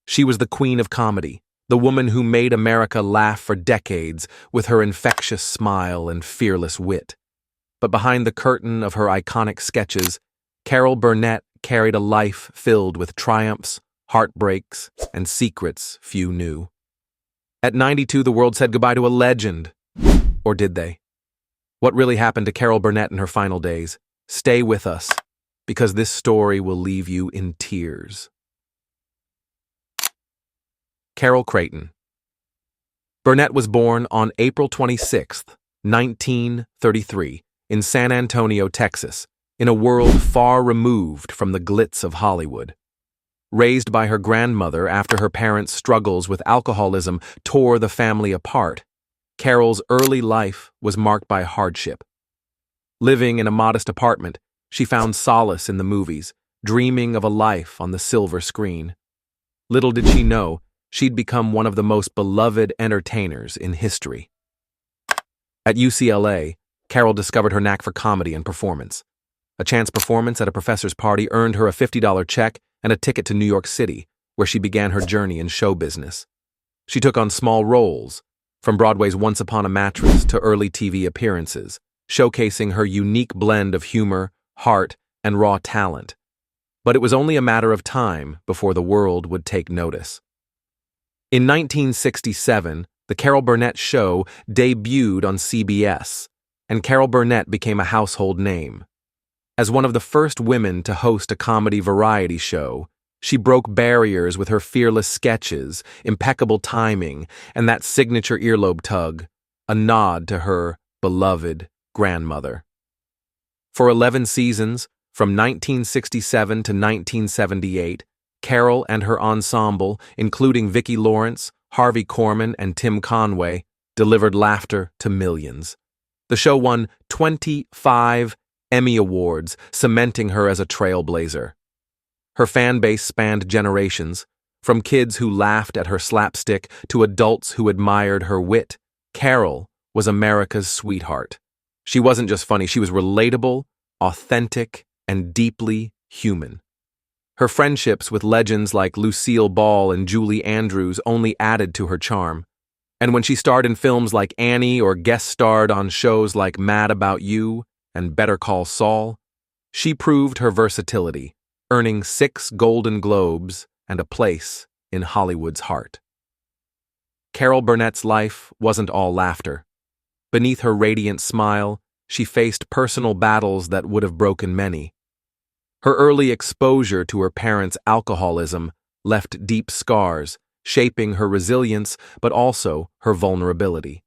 She was the queen of comedy, the woman who made America laugh for decades with her infectious smile and fearless wit. But behind the curtain of her iconic sketches, Carol Burnett carried a life filled with triumphs, heartbreaks, and secrets few knew. At 92, the world said goodbye to a legend. Or did they? What really happened to Carol Burnett in her final days? Stay with us, because this story will leave you in tears. Carol Creighton. Burnett was born on April 26, 1933, in San Antonio, Texas, in a world far removed from the glitz of Hollywood. Raised by her grandmother after her parents' struggles with alcoholism tore the family apart, Carol's early life was marked by hardship. Living in a modest apartment, she found solace in the movies, dreaming of a life on the silver screen. Little did she know, she'd become one of the most beloved entertainers in history. At UCLA, Carol discovered her knack for comedy and performance. A chance performance at a professor's party earned her a $50 check and a ticket to New York City, where she began her journey in show business. She took on small roles, from Broadway's Once Upon a Mattress to early TV appearances, showcasing her unique blend of humor, heart, and raw talent. But it was only a matter of time before the world would take notice. In 1967, The Carol Burnett Show debuted on CBS, and Carol Burnett became a household name. As one of the first women to host a comedy variety show, she broke barriers with her fearless sketches, impeccable timing, and that signature earlobe tug, a nod to her beloved grandmother. For 11 seasons, from 1967 to 1978, Carol and her ensemble, including Vicki Lawrence, Harvey Korman, and Tim Conway, delivered laughter to millions. The show won 25 Emmy Awards, cementing her as a trailblazer. Her fan base spanned generations, from kids who laughed at her slapstick to adults who admired her wit. Carol was America's sweetheart. She wasn't just funny, she was relatable, authentic, and deeply human. Her friendships with legends like Lucille Ball and Julie Andrews only added to her charm. And when she starred in films like Annie or guest starred on shows like Mad About You and Better Call Saul, she proved her versatility, earning 6 Golden Globes and a place in Hollywood's heart. Carol Burnett's life wasn't all laughter. Beneath her radiant smile, she faced personal battles that would have broken many. Her early exposure to her parents' alcoholism left deep scars, shaping her resilience but also her vulnerability.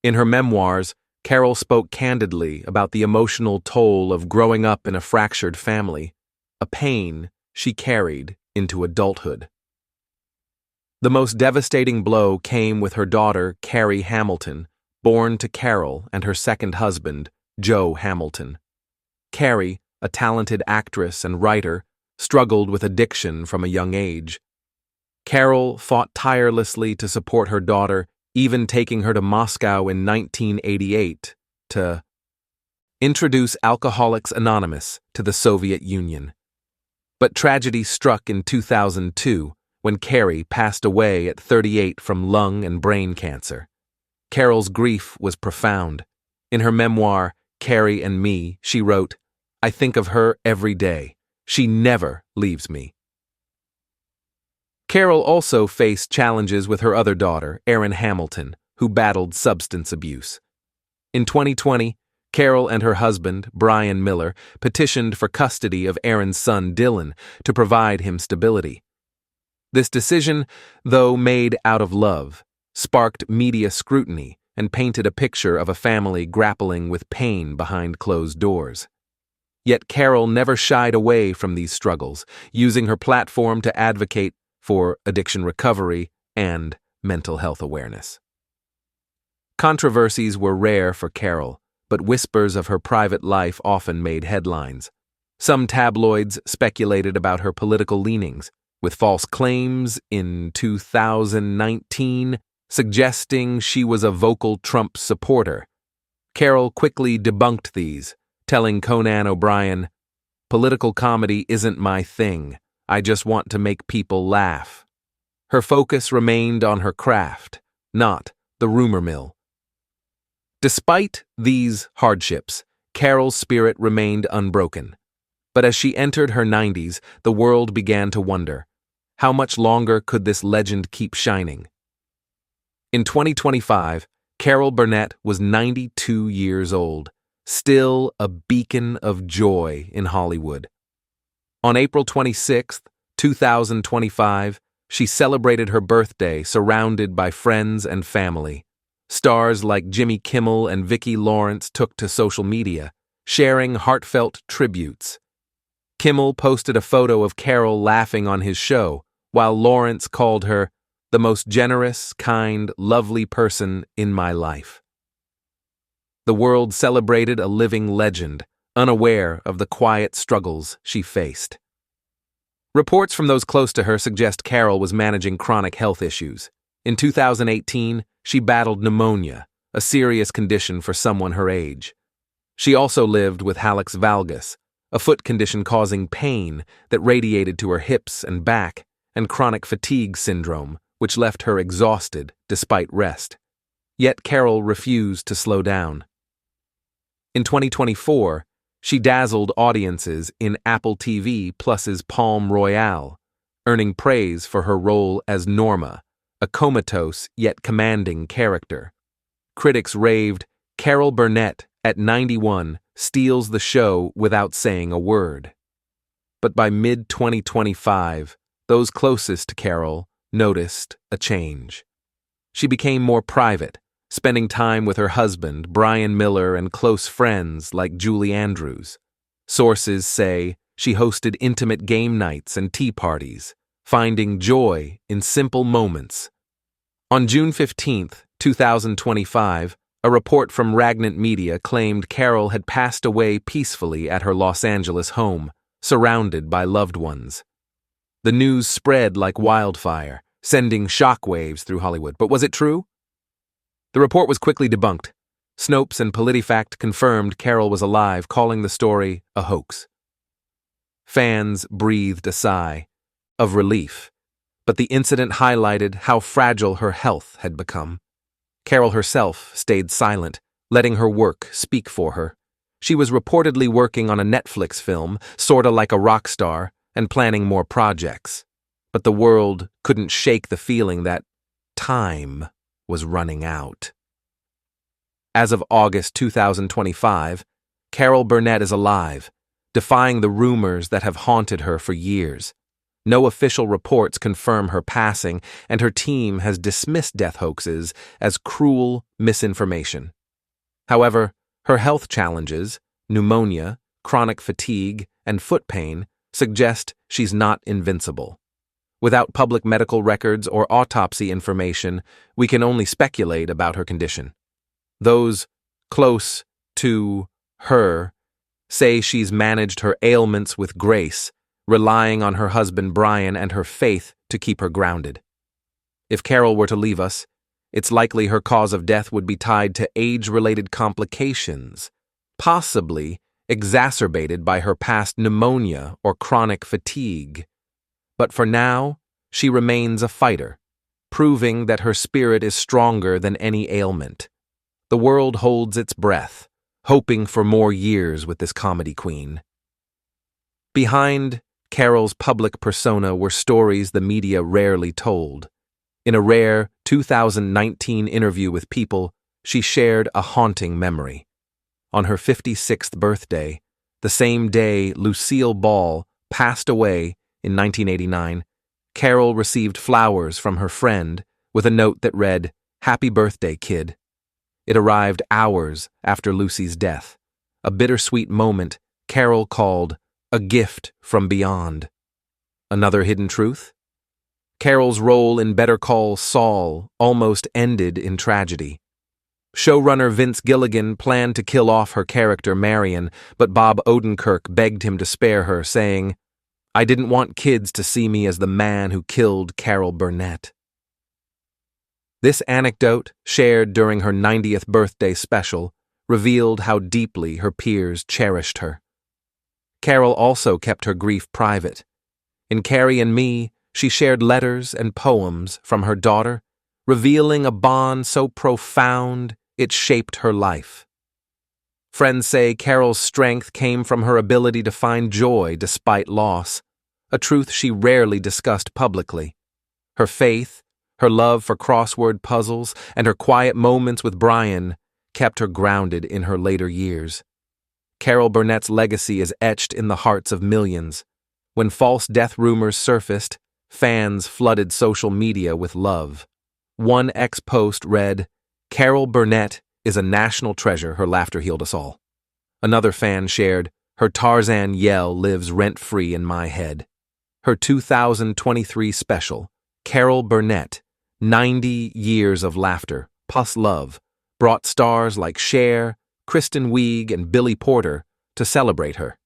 In her memoirs, Carol spoke candidly about the emotional toll of growing up in a fractured family, a pain she carried into adulthood. The most devastating blow came with her daughter, Carrie Hamilton, born to Carol and her second husband, Joe Hamilton. Carrie, a talented actress and writer, struggled with addiction from a young age. Carol fought tirelessly to support her daughter, even taking her to Moscow in 1988 to introduce Alcoholics Anonymous to the Soviet Union. But tragedy struck in 2002 when Carrie passed away at 38 from lung and brain cancer. Carol's grief was profound. In her memoir, Carrie and Me, she wrote, "I think of her every day. She never leaves me." Carol also faced challenges with her other daughter, Erin Hamilton, who battled substance abuse. In 2020, Carol and her husband, Brian Miller, petitioned for custody of Erin's son, Dylan, to provide him stability. This decision, though made out of love, sparked media scrutiny and painted a picture of a family grappling with pain behind closed doors. Yet Carol never shied away from these struggles, using her platform to advocate for addiction recovery and mental health awareness. Controversies were rare for Carol, but whispers of her private life often made headlines. Some tabloids speculated about her political leanings, with false claims in 2019 suggesting she was a vocal Trump supporter. Carol quickly debunked these, telling Conan O'Brien, "Political comedy isn't my thing. I just want to make people laugh." Her focus remained on her craft, not the rumor mill. Despite these hardships, Carol's spirit remained unbroken. But as she entered her 90s, the world began to wonder, how much longer could this legend keep shining? In 2025, Carol Burnett was 92 years old, still a beacon of joy in Hollywood. On April 26, 2025, she celebrated her birthday surrounded by friends and family. Stars like Jimmy Kimmel and Vicki Lawrence took to social media, sharing heartfelt tributes. Kimmel posted a photo of Carol laughing on his show, while Lawrence called her the most generous, kind, lovely person in my life. The world celebrated a living legend, unaware of the quiet struggles she faced. Reports from those close to her suggest Carol was managing chronic health issues. In 2018, she battled pneumonia, a serious condition for someone her age. She also lived with hallux valgus, a foot condition causing pain that radiated to her hips and back, and chronic fatigue syndrome, which left her exhausted despite rest. Yet Carol refused to slow down. In 2024, she dazzled audiences in Apple TV Plus's Palm Royale, earning praise for her role as Norma, a comatose yet commanding character. Critics raved, "Carol Burnett, at 91, steals the show without saying a word." But by mid-2025, those closest to Carol noticed a change. She became more private, spending time with her husband, Brian Miller, and close friends like Julie Andrews. Sources say she hosted intimate game nights and tea parties, finding joy in simple moments. On June 15, 2025, a report from Ragnant Media claimed Carol had passed away peacefully at her Los Angeles home, surrounded by loved ones. The news spread like wildfire, sending shockwaves through Hollywood. But was it true? The report was quickly debunked. Snopes and PolitiFact confirmed Carol was alive, calling the story a hoax. Fans breathed a sigh of relief, but the incident highlighted how fragile her health had become. Carol herself stayed silent, letting her work speak for her. She was reportedly working on a Netflix film, sorta like a rock star, and planning more projects. But the world couldn't shake the feeling that time was running out. As of August 2025, Carol Burnett is alive, defying the rumors that have haunted her for years. No official reports confirm her passing, and her team has dismissed death hoaxes as cruel misinformation. However, her health challenges, pneumonia, chronic fatigue, and foot pain, suggest she's not invincible. Without public medical records or autopsy information, we can only speculate about her condition. Those close to her say she's managed her ailments with grace, relying on her husband Brian and her faith to keep her grounded. If Carol were to leave us, it's likely her cause of death would be tied to age-related complications, possibly exacerbated by her past pneumonia or chronic fatigue. But for now, she remains a fighter, proving that her spirit is stronger than any ailment. The world holds its breath, hoping for more years with this comedy queen. Behind Carol's public persona were stories the media rarely told. In a rare 2019 interview with People, she shared a haunting memory. On her 56th birthday, the same day Lucille Ball passed away in 1989, Carol received flowers from her friend with a note that read, "Happy birthday, kid." It arrived hours after Lucy's death, a bittersweet moment Carol called a gift from beyond. Another hidden truth? Carol's role in Better Call Saul almost ended in tragedy. Showrunner Vince Gilligan planned to kill off her character Marion, but Bob Odenkirk begged him to spare her, saying, "I didn't want kids to see me as the man who killed Carol Burnett." This anecdote, shared during her 90th birthday special, revealed how deeply her peers cherished her. Carol also kept her grief private. In Carrie and Me, She shared letters and poems from her daughter, revealing a bond so profound it shaped her life. Friends say Carol's strength came from her ability to find joy despite loss, a truth she rarely discussed publicly. Her faith, her love for crossword puzzles, and her quiet moments with Brian kept her grounded in her later years. Carol Burnett's legacy is etched in the hearts of millions. When false death rumors surfaced, fans flooded social media with love. One ex-post read, "Carol Burnett is a national treasure, her laughter healed us all." Another fan shared, "Her Tarzan yell lives rent-free in my head." Her 2023 special, Carol Burnett, 90 Years of Laughter, plus Love, brought stars like Cher, Kristen Wiig, and Billy Porter to celebrate her.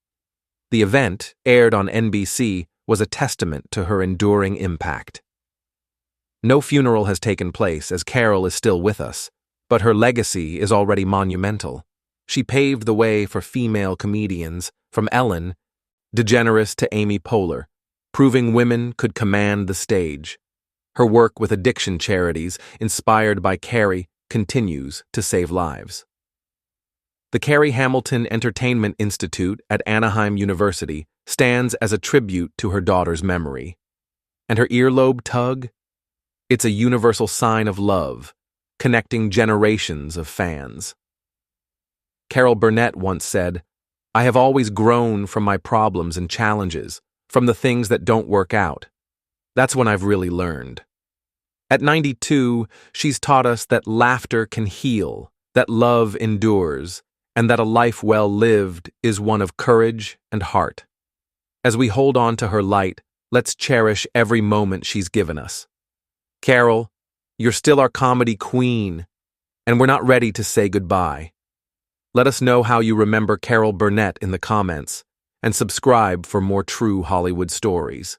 The event, aired on NBC, was a testament to her enduring impact. No funeral has taken place as Carol is still with us, but her legacy is already monumental. She paved the way for female comedians, from Ellen DeGeneres to Amy Poehler, proving women could command the stage. Her work with addiction charities, inspired by Carrie, continues to save lives. The Carrie Hamilton Entertainment Institute at Anaheim University stands as a tribute to her daughter's memory. And her earlobe tug? It's a universal sign of love, connecting generations of fans. Carol Burnett once said, "I have always grown from my problems and challenges, from the things that don't work out. That's when I've really learned." At 92, she's taught us that laughter can heal, that love endures, and that a life well lived is one of courage and heart. As we hold on to her light, let's cherish every moment she's given us. Carol, you're still our comedy queen, and we're not ready to say goodbye. Let us know how you remember Carol Burnett in the comments, and subscribe for more true Hollywood stories.